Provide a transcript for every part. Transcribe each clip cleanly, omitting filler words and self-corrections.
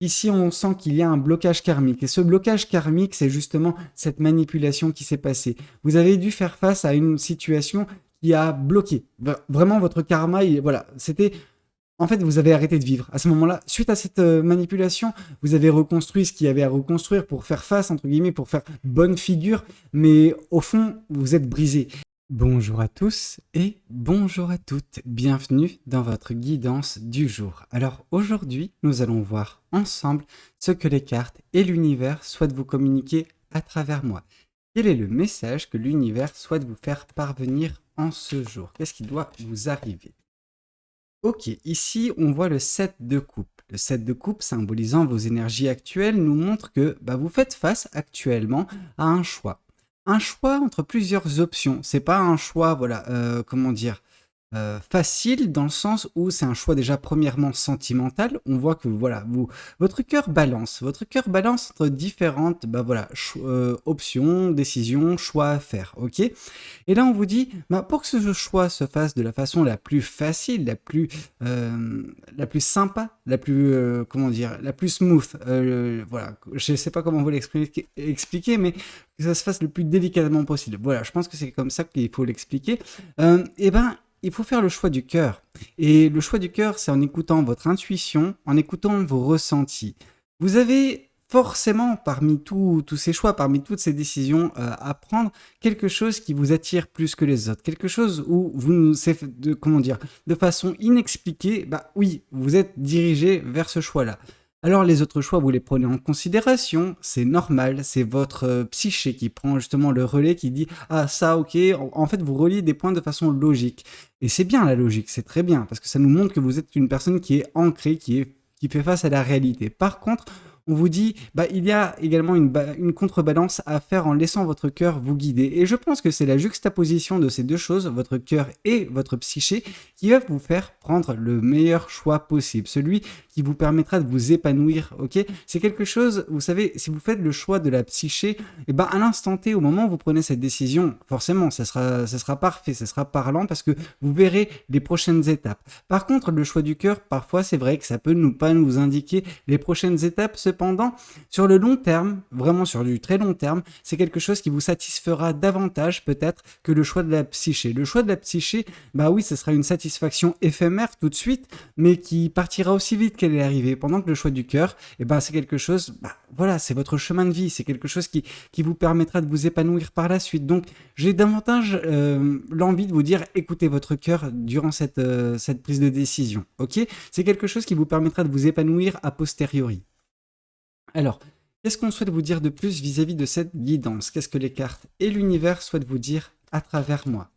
Ici, on sent qu'il y a un blocage karmique. Et ce blocage karmique, c'est justement cette manipulation qui s'est passée. Vous avez dû faire face à une situation qui a bloqué. Vraiment, votre karma, voilà, c'était... En fait, vous avez arrêté de vivre. À ce moment-là, suite à cette manipulation, vous avez reconstruit ce qu'il y avait à reconstruire pour faire face, entre guillemets, pour faire bonne figure. Mais au fond, vous êtes brisé. Bonjour à tous et bonjour à toutes, bienvenue dans votre guidance du jour. Alors aujourd'hui, nous allons voir ensemble ce que les cartes et l'univers souhaitent vous communiquer à travers moi. Quel est le message que l'univers souhaite vous faire parvenir en ce jour? Qu'est-ce qui doit vous arriver? Ok, ici on voit le 7 de coupe. Le 7 de coupe, symbolisant vos énergies actuelles, nous montre que vous faites face actuellement à un choix. Un choix entre plusieurs options. C'est pas un choix, voilà, comment dire, facile dans le sens où c'est un choix déjà premièrement sentimental. On voit que voilà, votre cœur balance entre différentes, voilà, options, décisions, choix à faire, ok. Et là on vous dit, pour que ce choix se fasse de la façon la plus facile, la plus sympa, la plus, comment dire, la plus smooth, voilà, je sais pas comment vous l'expliquer, mais que ça se fasse le plus délicatement possible. Voilà, je pense que c'est comme ça qu'il faut l'expliquer. Et ben, il faut faire le choix du cœur. Et le choix du cœur, c'est en écoutant votre intuition, en écoutant vos ressentis. Vous avez forcément, parmi tous ces choix, parmi toutes ces décisions à prendre, quelque chose qui vous attire plus que les autres. Quelque chose où vous, comment dire, de façon inexpliquée, oui, vous êtes dirigé vers ce choix-là. Alors les autres choix, vous les prenez en considération, c'est normal, c'est votre psyché qui prend justement le relais, qui dit « Ah ça, ok », en fait vous reliez des points de façon logique. Et c'est bien la logique, c'est très bien, parce que ça nous montre que vous êtes une personne qui est ancrée, qui fait face à la réalité. Par contre, on vous dit, il y a également une contrebalance à faire en laissant votre cœur vous guider. Et je pense que c'est la juxtaposition de ces deux choses, votre cœur et votre psyché, qui va vous faire prendre le meilleur choix possible, celui qui vous permettra de vous épanouir, ok? C'est quelque chose, vous savez, si vous faites le choix de la psyché, à l'instant T, au moment où vous prenez cette décision, forcément, ça sera parfait, ça sera parlant parce que vous verrez les prochaines étapes. Par contre, le choix du cœur, parfois, c'est vrai que ça peut pas nous indiquer les prochaines étapes. Cependant, sur le long terme, vraiment sur du très long terme, c'est quelque chose qui vous satisfera davantage peut-être que le choix de la psyché. Le choix de la psyché, oui, ce sera une satisfaction éphémère tout de suite, mais qui partira aussi vite qu'elle est arrivée. Pendant que le choix du cœur, c'est quelque chose, voilà, c'est votre chemin de vie, c'est quelque chose qui vous permettra de vous épanouir par la suite. Donc, j'ai davantage l'envie de vous dire, écoutez votre cœur durant cette prise de décision, ok? C'est quelque chose qui vous permettra de vous épanouir a posteriori. Alors, qu'est-ce qu'on souhaite vous dire de plus vis-à-vis de cette guidance? Qu'est-ce que les cartes et l'univers souhaitent vous dire à travers moi?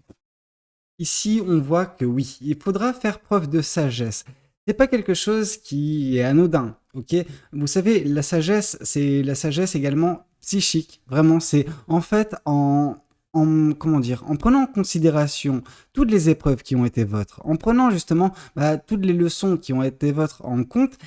Ici, on voit que oui, il faudra faire preuve de sagesse. C'est pas quelque chose qui est anodin, ok? Vous savez, la sagesse, c'est la sagesse également psychique. Vraiment, c'est en fait comment dire, en prenant en considération toutes les épreuves qui ont été vôtres, en prenant justement toutes les leçons qui ont été vôtres en compte,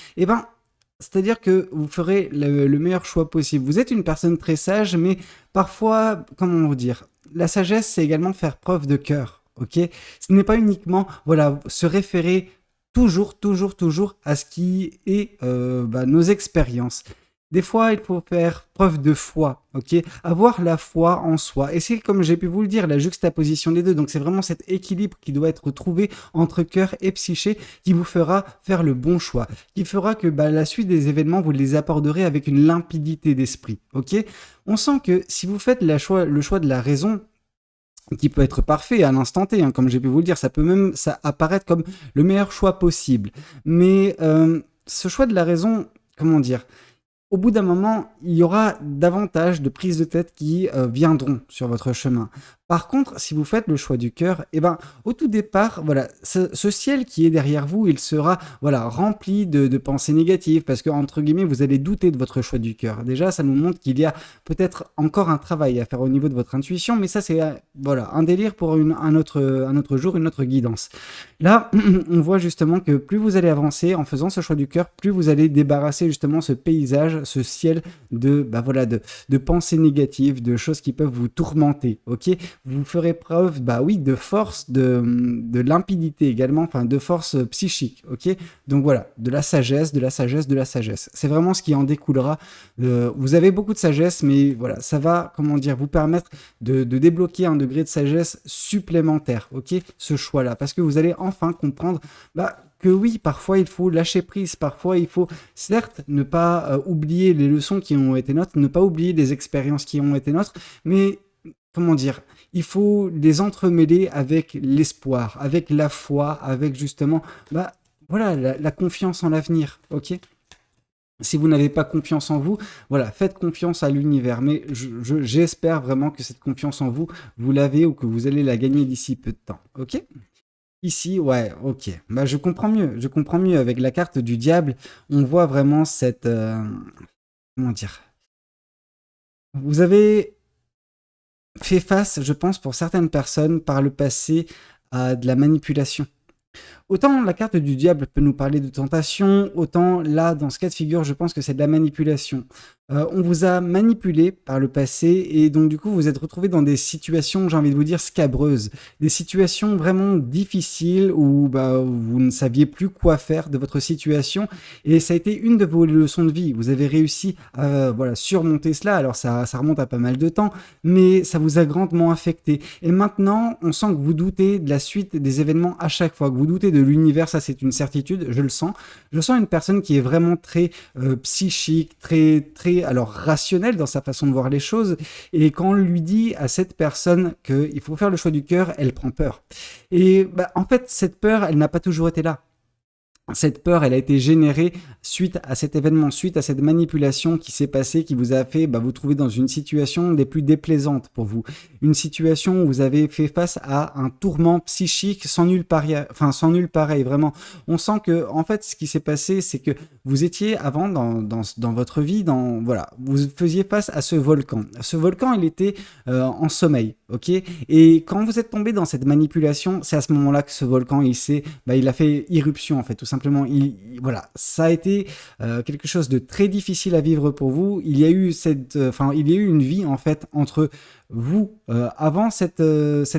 c'est-à-dire que vous ferez le meilleur choix possible. Vous êtes une personne très sage, mais parfois, comment vous dire, la sagesse, c'est également faire preuve de cœur, ok? Ce n'est pas uniquement, voilà, se référer toujours à ce qui est nos expériences. Des fois, il faut faire preuve de foi, ok? Avoir la foi en soi. Et c'est, comme j'ai pu vous le dire, la juxtaposition des deux. Donc, c'est vraiment cet équilibre qui doit être trouvé entre cœur et psyché qui vous fera faire le bon choix. Qui fera que la suite des événements, vous les aborderez avec une limpidité d'esprit, ok? On sent que si vous faites le choix de la raison, qui peut être parfait à l'instant T, comme j'ai pu vous le dire, ça peut même apparaître comme le meilleur choix possible. Mais ce choix de la raison, comment dire, au bout d'un moment, il y aura davantage de prises de tête qui viendront sur votre chemin. Par contre, si vous faites le choix du cœur, au tout départ, voilà, ce ciel qui est derrière vous, il sera, voilà, rempli de pensées négatives parce que, entre guillemets, vous allez douter de votre choix du cœur. Déjà, ça nous montre qu'il y a peut-être encore un travail à faire au niveau de votre intuition, mais ça, c'est, voilà, un délire pour un autre jour, une autre guidance. Là, on voit justement que plus vous allez avancer en faisant ce choix du cœur, plus vous allez débarrasser justement ce paysage, ce ciel de pensées négatives, de choses qui peuvent vous tourmenter, ok? vous ferez preuve, bah oui, de force, de limpidité également, enfin de force psychique, ok? Donc voilà, de la sagesse, de la sagesse, de la sagesse. C'est vraiment ce qui en découlera. Vous avez beaucoup de sagesse, mais voilà, ça va, comment dire, vous permettre de débloquer un degré de sagesse supplémentaire, ok? Ce choix-là, parce que vous allez enfin comprendre, bah, que oui, parfois il faut lâcher prise, parfois il faut, certes, ne pas oublier les leçons qui ont été nôtres, ne pas oublier les expériences qui ont été nôtres, mais comment dire, il faut les entremêler avec l'espoir, avec la foi, avec justement, bah, voilà, la confiance en l'avenir, ok? Si vous n'avez pas confiance en vous, voilà, faites confiance à l'univers. Mais j'espère vraiment que cette confiance en vous, vous l'avez ou que vous allez la gagner d'ici peu de temps, ok? Ici, ouais, ok. Bah, je comprends mieux. Je comprends mieux. Avec la carte du diable, on voit vraiment cette... comment dire? Vous avez fait face, je pense, pour certaines personnes, par le passé, à de la manipulation. Autant la carte du diable peut nous parler de tentation, autant là, dans ce cas de figure, je pense que c'est de la manipulation. On vous a manipulé par le passé et donc du coup, vous êtes retrouvé dans des situations, j'ai envie de vous dire, scabreuses. Des situations vraiment difficiles où bah, vous ne saviez plus quoi faire de votre situation et ça a été une de vos leçons de vie. Vous avez réussi à voilà, surmonter cela, alors ça remonte à pas mal de temps, mais ça vous a grandement affecté. Et maintenant, on sent que vous doutez de la suite des événements à chaque fois, que vous doutez de l'univers, ça c'est une certitude, je le sens. Je sens une personne qui est vraiment très psychique, très alors rationnelle dans sa façon de voir les choses. Et quand on lui dit à cette personne qu'il faut faire le choix du cœur, elle prend peur. Et bah, en fait, cette peur, elle n'a pas toujours été là. Cette peur, elle a été générée suite à cet événement, suite à cette manipulation qui s'est passée, qui vous a fait vous trouver dans une situation des plus déplaisantes pour vous. Une situation où vous avez fait face à un tourment psychique sans nul pareil, sans nul pareil, vraiment. On sent que, en fait, ce qui s'est passé, c'est que vous étiez avant dans votre vie, voilà, vous faisiez face à ce volcan. Ce volcan, il était en sommeil, ok? Et quand vous êtes tombé dans cette manipulation, c'est à ce moment-là que ce volcan, il a fait irruption, en fait, tout simplement. Voilà, ça a été quelque chose de très difficile à vivre pour vous. Il y a eu il y a eu une vie en fait entre vous avant cette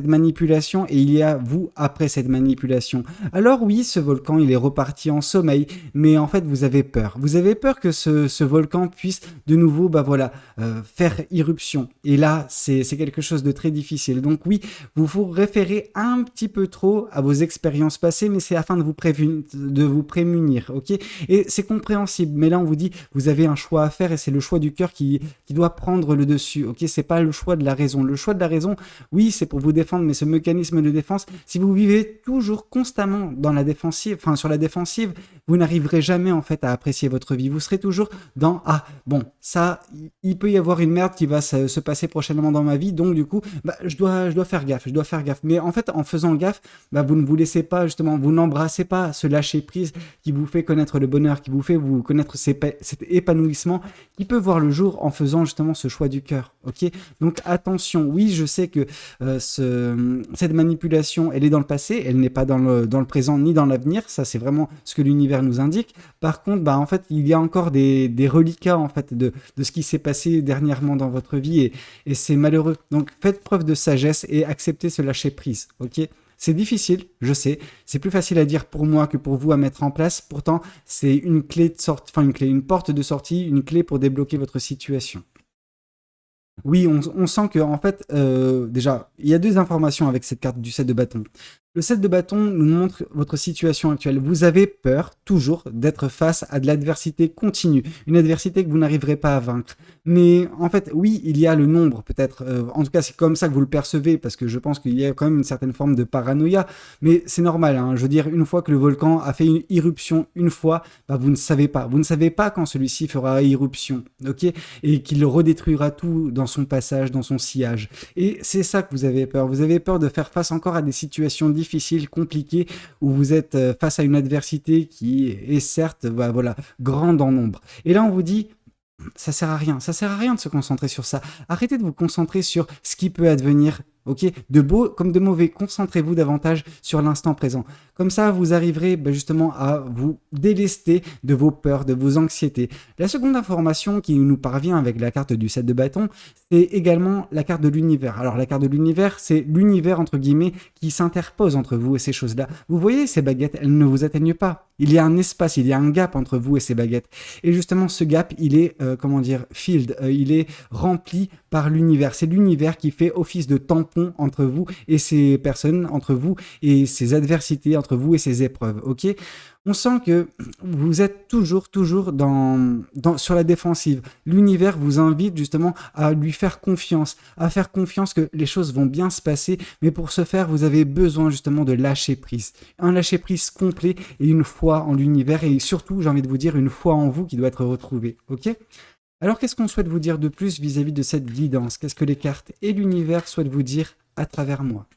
manipulation et il y a vous après cette manipulation. Alors oui, ce volcan il est reparti en sommeil, mais en fait vous avez peur. Vous avez peur que ce volcan puisse de nouveau faire irruption. Et là c'est quelque chose de très difficile. Donc oui, vous vous référez un petit peu trop à vos expériences passées, mais c'est afin de vous prémunir, ok? Et c'est compréhensible. Mais là on vous dit vous avez un choix à faire et c'est le choix du cœur qui doit prendre le dessus, ok? C'est pas le choix de la raison. Le choix de la raison, oui, c'est pour vous défendre, mais ce mécanisme de défense, si vous vivez toujours constamment dans la défensive, sur la défensive, vous n'arriverez jamais en fait à apprécier votre vie. Vous serez toujours dans ça, il peut y avoir une merde qui va se passer prochainement dans ma vie, donc du coup, je dois faire gaffe, Mais en fait, en faisant gaffe, vous ne vous laissez pas justement, vous n'embrassez pas ce lâcher prise qui vous fait connaître le bonheur, qui vous fait vous connaître cet épanouissement, qui peut voir le jour en faisant justement ce choix du cœur, ok? Donc attention, oui, je sais que cette manipulation, elle est dans le passé, elle n'est pas dans le présent ni dans l'avenir, ça c'est vraiment ce que l'univers nous indique. Par contre, en fait, il y a encore des reliquats en fait de ce qui s'est passé dernièrement dans votre vie et c'est malheureux. Donc faites preuve de sagesse et acceptez ce lâcher prise, ok? C'est difficile, je sais. C'est plus facile à dire pour moi que pour vous à mettre en place. Pourtant, c'est une clé de sortie, une porte de sortie, une clé pour débloquer votre situation. Oui, on sent que en fait, déjà, il y a deux informations avec cette carte du 7 de bâton. Le 7 de bâton nous montre votre situation actuelle. Vous avez peur, toujours, d'être face à de l'adversité continue. Une adversité que vous n'arriverez pas à vaincre. Mais en fait, oui, il y a le nombre, peut-être. En tout cas, c'est comme ça que vous le percevez, parce que je pense qu'il y a quand même une certaine forme de paranoïa. Mais c'est normal, hein. Je veux dire, une fois que le volcan a fait une irruption, une fois, vous ne savez pas. Vous ne savez pas quand celui-ci fera irruption, ok? Et qu'il redétruira tout dans son passage, dans son sillage. Et c'est ça que vous avez peur. Vous avez peur de faire face encore à des situations difficiles, compliquées, où vous êtes face à une adversité qui est certes, grande en nombre. Et là, on vous dit, ça sert à rien de se concentrer sur ça. Arrêtez de vous concentrer sur ce qui peut advenir. ok? De beau comme de mauvais, concentrez-vous davantage sur l'instant présent. Comme ça, vous arriverez justement à vous délester de vos peurs, de vos anxiétés. La seconde information qui nous parvient avec la carte du 7 de bâton, c'est également la carte de l'univers. Alors la carte de l'univers, c'est l'univers entre guillemets qui s'interpose entre vous et ces choses-là. Vous voyez, ces baguettes, elles ne vous atteignent pas. Il y a un espace, il y a un gap entre vous et ces baguettes. Et justement, ce gap, il est, filled, il est rempli par l'univers. C'est l'univers qui fait office de tampon entre vous et ces personnes, entre vous et ces adversités, entre vous et ces épreuves, ok? On sent que vous êtes toujours sur la défensive. L'univers vous invite justement à lui faire confiance, à faire confiance que les choses vont bien se passer, mais pour ce faire, vous avez besoin justement de lâcher prise. Un lâcher prise complet et une foi en l'univers et surtout, j'ai envie de vous dire, une foi en vous qui doit être retrouvée, ok? Alors, qu'est-ce qu'on souhaite vous dire de plus vis-à-vis de cette guidance? Qu'est-ce que les cartes et l'univers souhaitent vous dire à travers moi?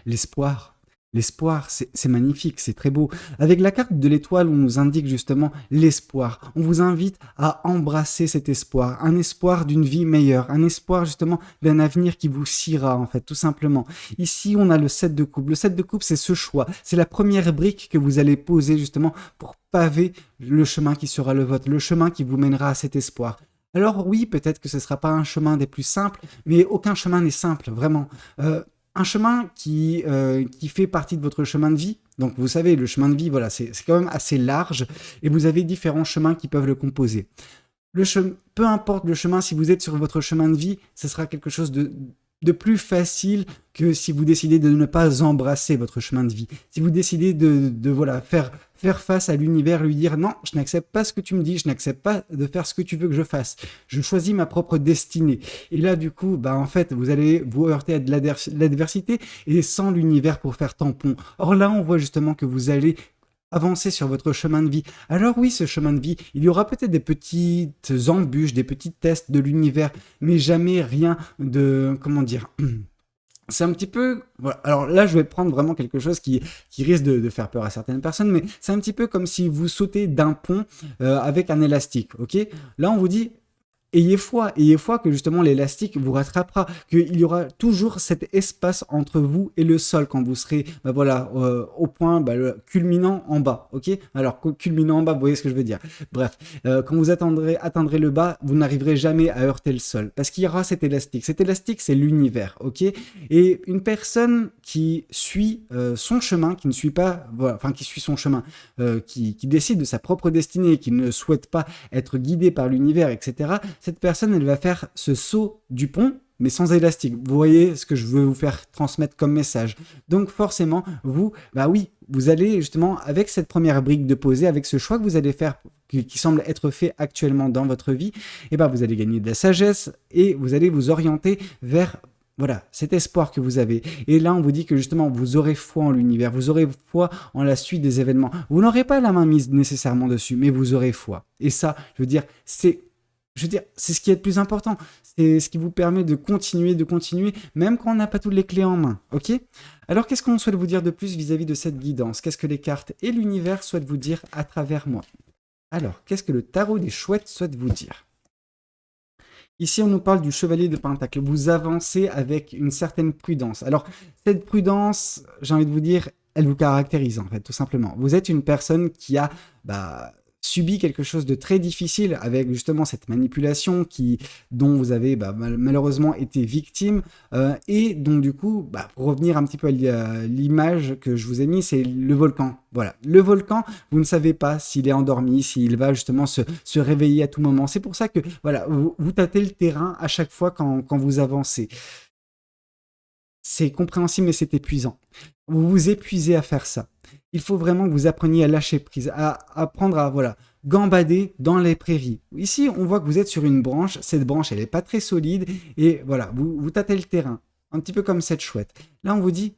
L'espoir. L'espoir, c'est magnifique, c'est très beau. Avec la carte de l'étoile, on nous indique justement l'espoir. On vous invite à embrasser cet espoir, un espoir d'une vie meilleure, un espoir justement d'un avenir qui vous siera en fait, tout simplement. Ici, on a le 7 de coupe. Le 7 de coupe, c'est ce choix. C'est la première brique que vous allez poser justement pour paver le chemin qui sera le vôtre, le chemin qui vous mènera à cet espoir. Alors oui, peut-être que ce ne sera pas un chemin des plus simples, mais aucun chemin n'est simple, vraiment. Un chemin qui fait partie de votre chemin de vie. Donc, vous savez, le chemin de vie, voilà, c'est quand même assez large et vous avez différents chemins qui peuvent le composer. Peu importe le chemin, si vous êtes sur votre chemin de vie, ce sera quelque chose de plus facile que si vous décidez de ne pas embrasser votre chemin de vie. Si vous décidez de voilà, faire face à l'univers, lui dire non, je n'accepte pas ce que tu me dis, je n'accepte pas de faire ce que tu veux que je fasse. Je choisis ma propre destinée. Et là, du coup, en fait, vous allez vous heurter à de l'adversité et sans l'univers pour faire tampon. Or là, on voit justement que vous allez avancer sur votre chemin de vie. Alors oui, ce chemin de vie, il y aura peut-être des petites embûches, des petits tests de l'univers, mais jamais rien de, comment dire, c'est un petit peu... Voilà. Alors là, je vais prendre vraiment quelque chose qui risque de faire peur à certaines personnes, mais c'est un petit peu comme si vous sautez d'un pont avec un élastique, ok? Là, on vous dit... Ayez foi que justement l'élastique vous rattrapera, qu'il y aura toujours cet espace entre vous et le sol quand vous serez au point le culminant en bas, ok? Alors culminant en bas, vous voyez ce que je veux dire. Bref, quand vous atteindrez le bas, vous n'arriverez jamais à heurter le sol parce qu'il y aura cet élastique. Cet élastique, c'est l'univers, ok? Et une personne qui suit son chemin, qui ne suit pas, qui suit son chemin, qui décide de sa propre destinée, qui ne souhaite pas être guidé par l'univers, etc., cette personne, elle va faire ce saut du pont, mais sans élastique. Vous voyez ce que je veux vous faire transmettre comme message. Donc forcément, vous allez justement, avec cette première brique de poser, avec ce choix que vous allez faire, qui semble être fait actuellement dans votre vie, vous allez gagner de la sagesse et vous allez vous orienter vers... Voilà, cet espoir que vous avez. Et là, on vous dit que justement, vous aurez foi en l'univers, vous aurez foi en la suite des événements. Vous n'aurez pas la main mise nécessairement dessus, mais vous aurez foi. Et ça, c'est ce qui est le plus important. C'est ce qui vous permet de continuer, même quand on n'a pas toutes les clés en main. Ok? Alors, qu'est-ce qu'on souhaite vous dire de plus vis-à-vis de cette guidance? Qu'est-ce que les cartes et l'univers souhaitent vous dire à travers moi? Alors, qu'est-ce que le tarot des chouettes souhaite vous dire? Ici, on nous parle du chevalier de Pentacle. Vous avancez avec une certaine prudence. Alors, cette prudence, j'ai envie de vous dire, elle vous caractérise en fait, tout simplement. Vous êtes une personne qui a subi quelque chose de très difficile avec justement cette manipulation dont vous avez malheureusement été victime et donc du coup, pour revenir un petit peu à l'image que je vous ai mis, c'est le volcan. Voilà, le volcan, vous ne savez pas s'il est endormi, s'il va justement se réveiller à tout moment. C'est pour ça que voilà, vous tâtez le terrain à chaque fois quand vous avancez. C'est compréhensible, mais c'est épuisant. Vous vous épuisez à faire ça. Il faut vraiment que vous appreniez à lâcher prise, à apprendre à gambader dans les prairies. Ici, on voit que vous êtes sur une branche. Cette branche, elle n'est pas très solide. Et voilà, vous tâtez le terrain. Un petit peu comme cette chouette. Là, on vous dit,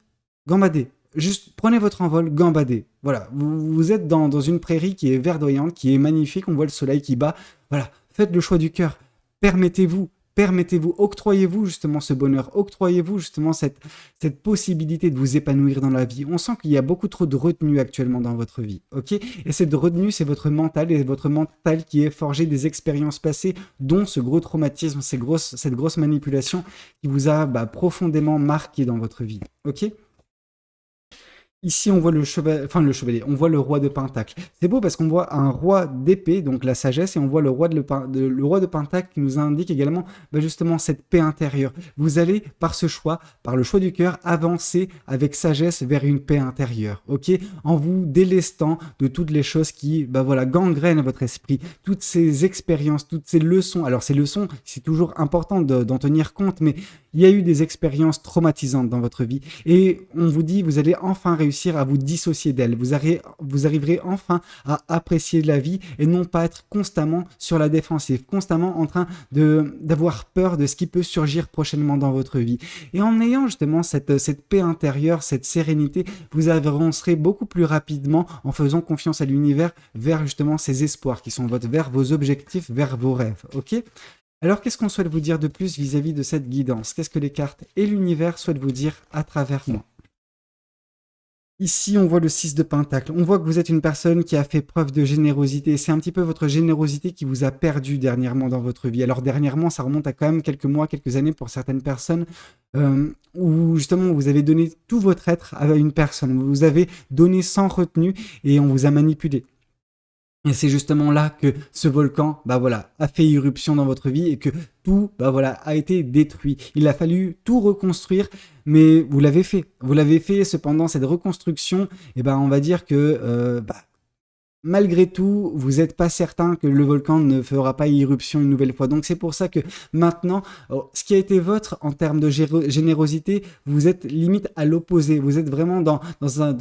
gambadez. Juste prenez votre envol, gambadez. Voilà, vous êtes dans une prairie qui est verdoyante, qui est magnifique. On voit le soleil qui bat. Voilà, faites le choix du cœur. Permettez-vous Permettez-vous, octroyez-vous justement ce bonheur, octroyez-vous justement cette possibilité de vous épanouir dans la vie. On sent qu'il y a beaucoup trop de retenue actuellement dans votre vie, ok? Et cette retenue, c'est votre mental, et votre mental qui est forgé des expériences passées, dont ce gros traumatisme, cette grosse manipulation qui vous a profondément marqué dans votre vie, ok? Ici, on voit le chevalier, on voit le roi de Pentacle. C'est beau parce qu'on voit un roi d'épée, donc la sagesse, et on voit le roi de Pentacle qui nous indique également justement cette paix intérieure. Vous allez, par ce choix, par le choix du cœur, avancer avec sagesse vers une paix intérieure, ok? En vous délestant de toutes les choses qui, gangrènent votre esprit, toutes ces expériences, toutes ces leçons. Alors, ces leçons, c'est toujours important d'en tenir compte, mais il y a eu des expériences traumatisantes dans votre vie, et on vous dit, vous allez enfin réussir à vous dissocier d'elle. Vous arriverez enfin à apprécier la vie et non pas être constamment sur la défensive, constamment en train d'avoir peur de ce qui peut surgir prochainement dans votre vie. Et en ayant justement cette paix intérieure, cette sérénité, vous avancerez beaucoup plus rapidement en faisant confiance à l'univers vers justement ces espoirs qui sont vers vos objectifs, vers vos rêves. Ok ? Alors, qu'est-ce qu'on souhaite vous dire de plus vis-à-vis de cette guidance? Qu'est-ce que les cartes et l'univers souhaitent vous dire à travers moi? Ici, on voit le 6 de Pentacle. On voit que vous êtes une personne qui a fait preuve de générosité. C'est un petit peu votre générosité qui vous a perdu dernièrement dans votre vie. Alors dernièrement, ça remonte à quand même quelques mois, quelques années pour certaines personnes, où justement vous avez donné tout votre être à une personne. Vous avez donné sans retenue et on vous a manipulé. Et c'est justement là que ce volcan, a fait irruption dans votre vie et que tout, a été détruit. Il a fallu tout reconstruire, mais vous l'avez fait. Vous l'avez fait, cependant, cette reconstruction, on va dire que, malgré tout, vous n'êtes pas certain que le volcan ne fera pas irruption une nouvelle fois. Donc c'est pour ça que maintenant, ce qui a été votre en termes de générosité, vous êtes limite à l'opposé. Vous êtes vraiment dans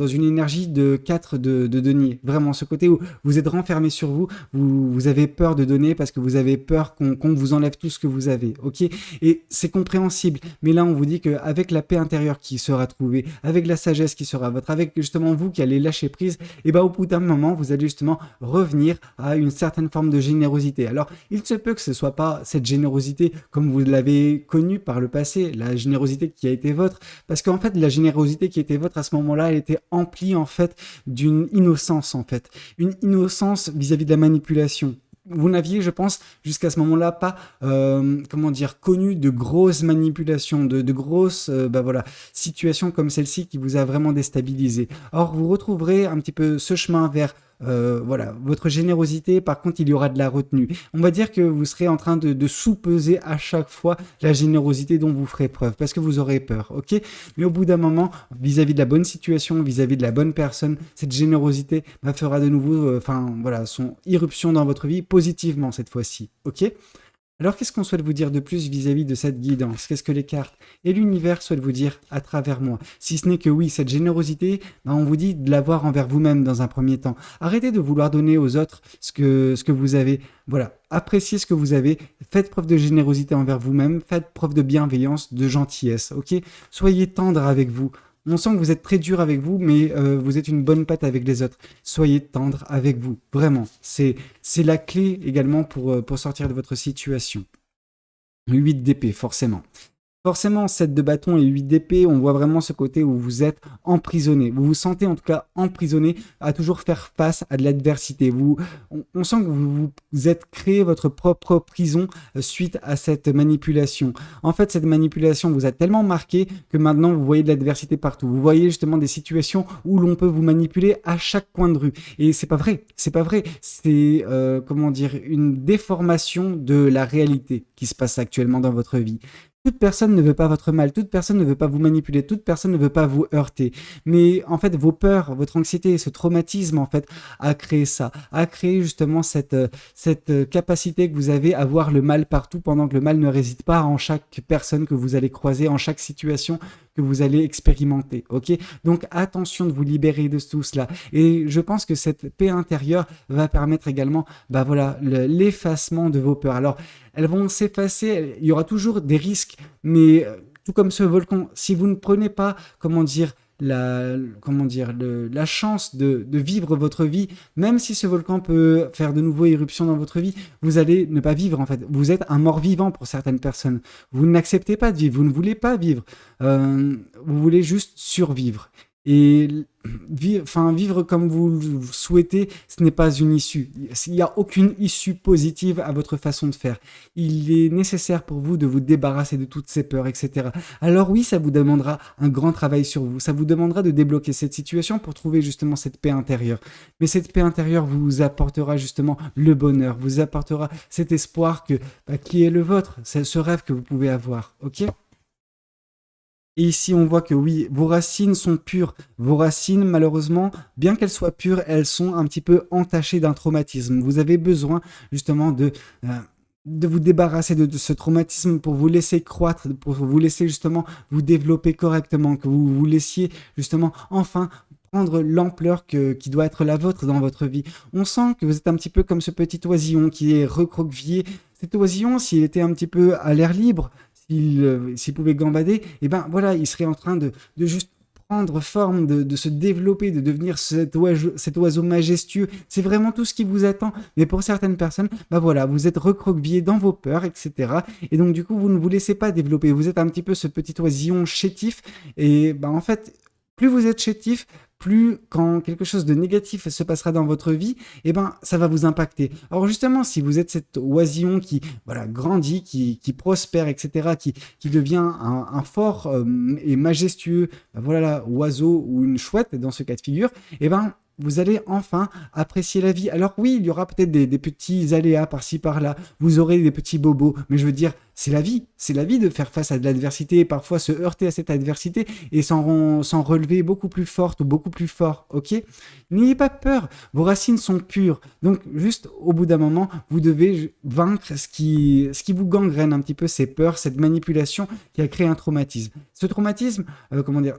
une énergie de 4 de denier. Vraiment, ce côté où vous êtes renfermé sur vous, vous avez peur de donner parce que vous avez peur qu'on vous enlève tout ce que vous avez. Ok ? Et c'est compréhensible. Mais là, on vous dit qu'avec la paix intérieure qui sera trouvée, avec la sagesse qui sera votre, avec justement vous qui allez lâcher prise, au bout d'un moment, vous allez justement revenir à une certaine forme de générosité. Alors, il se peut que ce soit pas cette générosité comme vous l'avez connue par le passé, la générosité qui a été votre, parce qu'en fait, la générosité qui était votre à ce moment-là, elle était emplie en fait d'une innocence en fait, une innocence vis-à-vis de la manipulation. Vous n'aviez, je pense, jusqu'à ce moment-là, pas, connu de grosses manipulations, de grosses, situations comme celle-ci qui vous a vraiment déstabilisé. Or, vous retrouverez un petit peu ce chemin vers votre générosité. Par contre, il y aura de la retenue. On va dire que vous serez en train de sous-peser à chaque fois la générosité dont vous ferez preuve, parce que vous aurez peur, ok? Mais au bout d'un moment, vis-à-vis de la bonne situation, vis-à-vis de la bonne personne, cette générosité fera de nouveau, son irruption dans votre vie positivement cette fois-ci, ok? Alors, qu'est-ce qu'on souhaite vous dire de plus vis-à-vis de cette guidance? Qu'est-ce que les cartes et l'univers souhaitent vous dire à travers moi? Si ce n'est que oui, cette générosité, on vous dit de l'avoir envers vous-même dans un premier temps. Arrêtez de vouloir donner aux autres ce que vous avez. Voilà, appréciez ce que vous avez. Faites preuve de générosité envers vous-même. Faites preuve de bienveillance, de gentillesse, ok? Soyez tendre avec vous. On sent que vous êtes très dur avec vous, mais vous êtes une bonne patte avec les autres. Soyez tendre avec vous, vraiment. C'est la clé également pour sortir de votre situation. 8 d'épée, forcément. Forcément, 7 de bâton et 8 d'épée, on voit vraiment ce côté où vous êtes emprisonné. Vous vous sentez en tout cas emprisonné à toujours faire face à de l'adversité. On sent que vous êtes créé votre propre prison suite à cette manipulation. En fait, cette manipulation vous a tellement marqué que maintenant vous voyez de l'adversité partout. Vous voyez justement des situations où l'on peut vous manipuler à chaque coin de rue. Et c'est pas vrai. C'est pas vrai. C'est une déformation de la réalité qui se passe actuellement dans votre vie. Toute personne ne veut pas votre mal, toute personne ne veut pas vous manipuler, toute personne ne veut pas vous heurter. Mais en fait, vos peurs, votre anxiété, ce traumatisme, en fait, a créé ça, a créé justement cette capacité que vous avez à voir le mal partout pendant que le mal ne réside pas en chaque personne que vous allez croiser, en chaque situation que vous allez expérimenter, ok? Donc attention de vous libérer de tout cela. Et je pense que cette paix intérieure va permettre également, l'effacement de vos peurs. Alors, elles vont s'effacer, il y aura toujours des risques, mais tout comme ce volcan, si vous ne prenez pas, comment dire, la chance de vivre votre vie, même si ce volcan peut faire de nouveau éruption dans votre vie, vous allez ne pas vivre en fait. Vous êtes un mort-vivant pour certaines personnes. Vous n'acceptez pas de vivre, vous ne voulez pas vivre. Vous voulez juste survivre. Et vivre comme vous le souhaitez, ce n'est pas une issue. Il n'y a aucune issue positive à votre façon de faire. Il est nécessaire pour vous de vous débarrasser de toutes ces peurs, etc. Alors oui, ça vous demandera un grand travail sur vous. Ça vous demandera de débloquer cette situation pour trouver justement cette paix intérieure. Mais cette paix intérieure vous apportera justement le bonheur, vous apportera cet espoir qui est le vôtre, c'est ce rêve que vous pouvez avoir. Ok ? Et ici, on voit que oui, vos racines sont pures. Vos racines, malheureusement, bien qu'elles soient pures, elles sont un petit peu entachées d'un traumatisme. Vous avez besoin justement de vous débarrasser de ce traumatisme pour vous laisser croître, pour vous laisser justement vous développer correctement, que vous vous laissiez justement enfin prendre l'ampleur qui doit être la vôtre dans votre vie. On sent que vous êtes un petit peu comme ce petit oisillon qui est recroquevillé. Cet oisillon, s'il était un petit peu à l'air libre, s'il pouvait gambader, et ben voilà, il serait en train de juste prendre forme, de se développer, de devenir cet oiseau majestueux. C'est vraiment tout ce qui vous attend. Mais pour certaines personnes, bah voilà, vous êtes recroquevillés dans vos peurs, etc. Et donc du coup, vous ne vous laissez pas développer. Vous êtes un petit peu ce petit oisillon chétif. Et bah en fait, plus vous êtes chétif, plus quand quelque chose de négatif se passera dans votre vie, eh ben, ça va vous impacter. Alors justement, si vous êtes cet oisillon qui voilà, grandit, qui prospère, etc., qui devient un fort et majestueux voilà, oiseau ou une chouette dans ce cas de figure, eh ben, vous allez enfin apprécier la vie. Alors oui, il y aura peut-être des petits aléas par-ci par-là, vous aurez des petits bobos, mais je veux dire, c'est la vie de faire face à de l'adversité, parfois se heurter à cette adversité et s'en relever beaucoup plus forte ou beaucoup plus fort, ok? N'ayez pas peur, vos racines sont pures, donc juste au bout d'un moment, vous devez vaincre ce qui vous gangrène un petit peu, ces peurs, cette manipulation qui a créé un traumatisme. Ce traumatisme,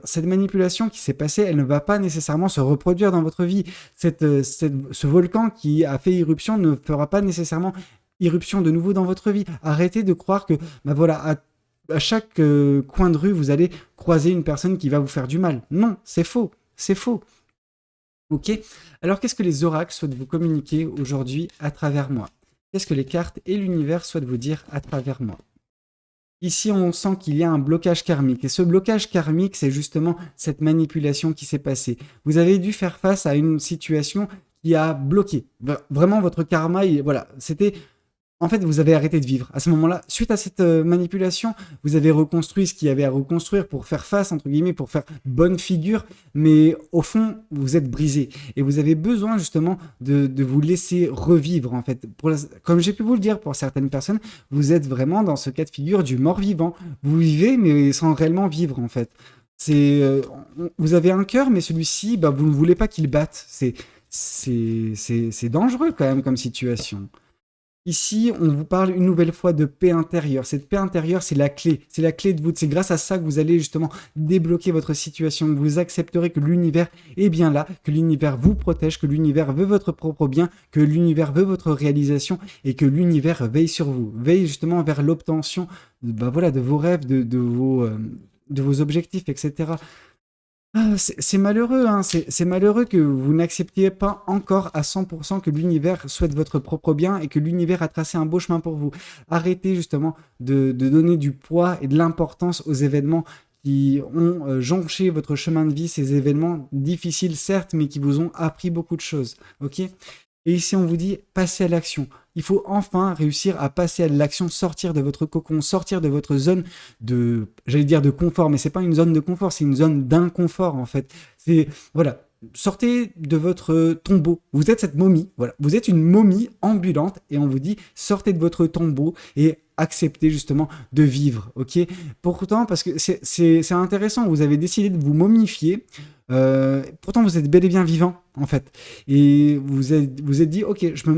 cette manipulation qui s'est passée, elle ne va pas nécessairement se reproduire dans votre vie. Ce volcan qui a fait irruption ne fera pas nécessairement irruption de nouveau dans votre vie. Arrêtez de croire que, bah voilà, à chaque coin de rue, vous allez croiser une personne qui va vous faire du mal. Non, c'est faux. C'est faux. Ok? Alors, qu'est-ce que les oracles souhaitent vous communiquer aujourd'hui à travers moi? Qu'est-ce que les cartes et l'univers souhaitent vous dire à travers moi? Ici, on sent qu'il y a un blocage karmique. Et ce blocage karmique, c'est justement cette manipulation qui s'est passée. Vous avez dû faire face à une situation qui a bloqué. Vraiment, votre karma, voilà, c'était... En fait, vous avez arrêté de vivre. À ce moment-là, suite à cette manipulation, vous avez reconstruit ce qu'il y avait à reconstruire pour faire face, entre guillemets, pour faire bonne figure. Mais au fond, vous êtes brisé. Et vous avez besoin justement de vous laisser revivre, en fait. Comme j'ai pu vous le dire, pour certaines personnes, vous êtes vraiment dans ce cas de figure du mort-vivant. Vous vivez, mais sans réellement vivre, en fait. Vous avez un cœur, mais celui-ci, bah, vous ne voulez pas qu'il batte. C'est dangereux quand même comme situation. Ici, on vous parle une nouvelle fois de paix intérieure. Cette paix intérieure, c'est la clé. C'est la clé de vous. C'est grâce à ça que vous allez justement débloquer votre situation. Que vous accepterez que l'univers est bien là, que l'univers vous protège, que l'univers veut votre propre bien, que l'univers veut votre réalisation et que l'univers veille sur vous. Veille justement vers l'obtention voilà, de vos rêves, de vos objectifs, etc. C'est malheureux, hein. C'est malheureux que vous n'acceptiez pas encore à 100% que l'univers souhaite votre propre bien et que l'univers a tracé un beau chemin pour vous. Arrêtez justement de donner du poids et de l'importance aux événements qui ont jonché votre chemin de vie, ces événements difficiles certes, mais qui vous ont appris beaucoup de choses, ok? Et ici, on vous dit, passez à l'action. Il faut enfin réussir à passer à l'action, sortir de votre cocon, sortir de votre zone j'allais dire de confort, mais c'est pas une zone de confort, c'est une zone d'inconfort, en fait. Voilà. Sortez de votre tombeau. Vous êtes cette momie, voilà. Vous êtes une momie ambulante et on vous dit, sortez de votre tombeau et acceptez justement de vivre, ok? Pourtant, parce que c'est intéressant, vous avez décidé de vous momifier. Pourtant, vous êtes bel et bien vivant, en fait. Et vous êtes dit, ok, je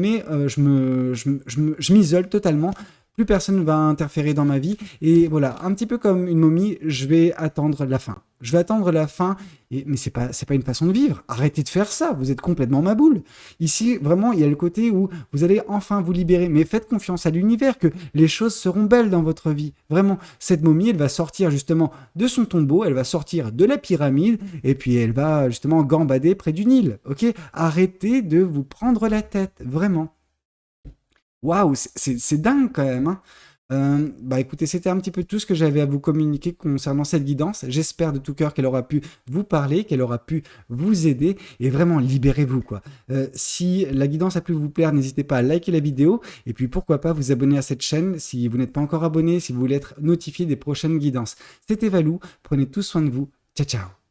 m'isole totalement plus personne ne va interférer dans ma vie. Et voilà, un petit peu comme une momie, je vais attendre la fin. Je vais attendre la fin, mais c'est pas une façon de vivre. Arrêtez de faire ça, vous êtes complètement ma boule. Ici, vraiment, il y a le côté où vous allez enfin vous libérer, mais faites confiance à l'univers, que les choses seront belles dans votre vie. Vraiment, cette momie, elle va sortir justement de son tombeau, elle va sortir de la pyramide, et puis elle va justement gambader près du Nil, ok? Arrêtez de vous prendre la tête, vraiment. Waouh, c'est dingue quand même, hein. Bah écoutez, c'était un petit peu tout ce que j'avais à vous communiquer concernant cette guidance. J'espère de tout cœur qu'elle aura pu vous parler, qu'elle aura pu vous aider et vraiment libérez-vous quoi. Si la guidance a pu vous plaire, n'hésitez pas à liker la vidéo et puis pourquoi pas vous abonner à cette chaîne si vous n'êtes pas encore abonné, si vous voulez être notifié des prochaines guidances. C'était Valou, prenez tous soin de vous. Ciao ciao.